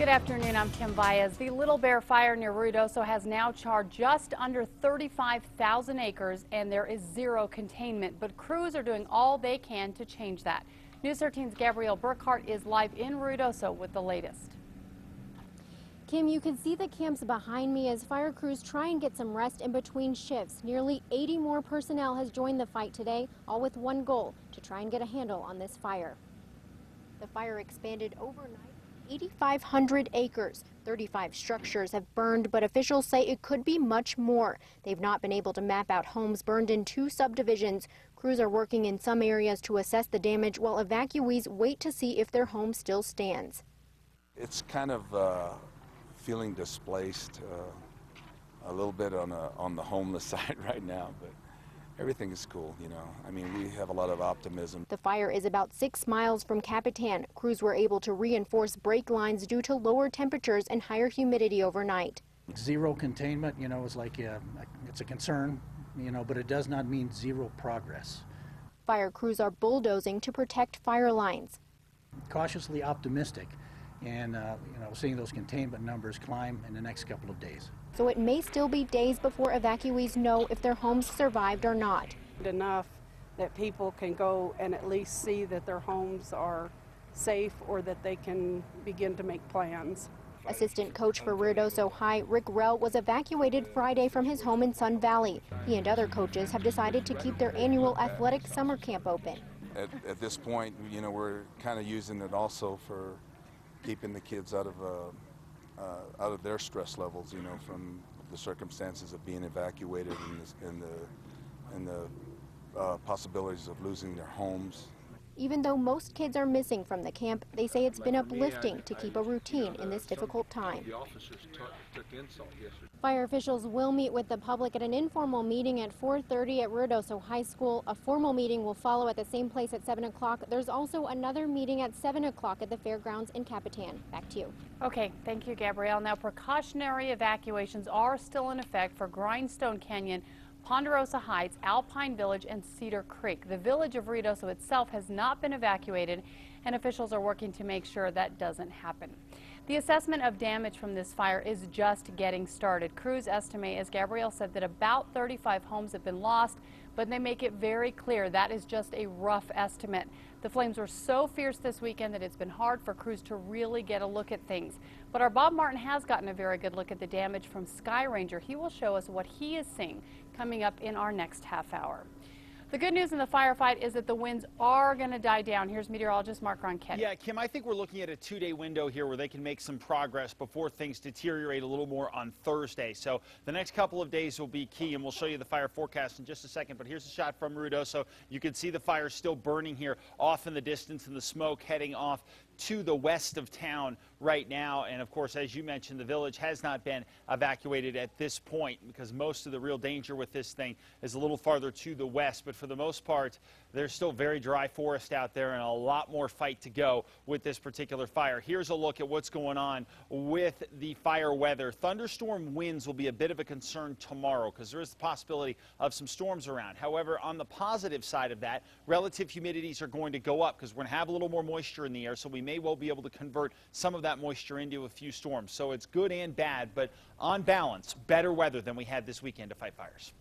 Good afternoon, I'm Kim Baez. The Little Bear Fire near Ruidoso has now charred just under 35,000 acres and there is zero containment, but crews are doing all they can to change that. News 13's Gabrielle Burkhart is live in Ruidoso with the latest. Kim, you can see the camps behind me as fire crews try and get some rest in between shifts. Nearly 80 more personnel has joined the fight today, all with one goal, to try and get a handle on this fire. The fire expanded overnight. 8,500 acres. 35 structures have burned, but officials say it could be much more. They've not been able to map out homes burned in 2 subdivisions. Crews are working in some areas to assess the damage while evacuees wait to see if their home still stands. It's kind of feeling displaced a little bit on the homeless side right now, but everything is cool, you know. I mean, we have a lot of optimism. The fire is about 6 miles from Capitan. Crews were able to reinforce brake lines due to lower temperatures and higher humidity overnight. Zero containment, you know, is like it's a concern, you know, but it does not mean zero progress. Fire crews are bulldozing to protect fire lines. Cautiously optimistic, and you know, seeing those containment numbers climb in the next couple of days. So it may still be days before evacuees know if their homes survived or not. Enough that people can go and at least see that their homes are safe or that they can begin to make plans. Assistant coach for Ruidoso High, Rick Rell, was evacuated Friday from his home in Sun Valley. He and other coaches have decided to keep their annual athletic summer camp open. At this point, you know, we're kind of using it also for keeping the kids out of their stress levels, you know, from the circumstances of being evacuated and the possibilities of losing their homes. Even though most kids are missing from the camp, they say it's been uplifting to keep a routine in this difficult time. Fire officials will meet with the public at an informal meeting at 4:30 at Ruidoso High School. A formal meeting will follow at the same place at 7 o'clock. There's also another meeting at 7 o'clock at the fairgrounds in Capitan. Back to you. Okay, thank you, Gabrielle. Now, precautionary evacuations are still in effect for Grindstone Canyon, Ponderosa Heights, Alpine Village, and Cedar Creek. The village of Ruidoso itself has not been evacuated, and officials are working to make sure that doesn't happen. The assessment of damage from this fire is just getting started. Crews estimate, as Gabrielle said, that about 35 homes have been lost, but they make it very clear that is just a rough estimate. The flames were so fierce this weekend that it's been hard for crews to really get a look at things. But our Bob Martin has gotten a very good look at the damage from Sky Ranger. He will show us what he is seeing coming up in our next half hour. The good news in the firefight is that the winds are going to die down. Here's meteorologist Mark Ronchetti. Yeah, Kim, I think we're looking at a 2-day window here where they can make some progress before things deteriorate a little more on Thursday. So the next couple of days will be key, and we'll show you the fire forecast in just a second. But here's a shot from Ruidoso. You can see the fire still burning here off in the distance and the smoke heading off to the west of town right now. And of course, as you mentioned, the village has not been evacuated at this point because most of the real danger with this thing is a little farther to the west. But for the most part, there's still very dry forest out there and a lot more fight to go with this particular fire. Here's a look at what's going on with the fire weather. Thunderstorm winds will be a bit of a concern tomorrow because there is the possibility of some storms around. However, on the positive side of that, relative humidities are going to go up because we're going to have a little more moisture in the air, so we may well be able to convert some of that moisture into a few storms. So it's good and bad, but on balance, better weather than we had this weekend to fight fires.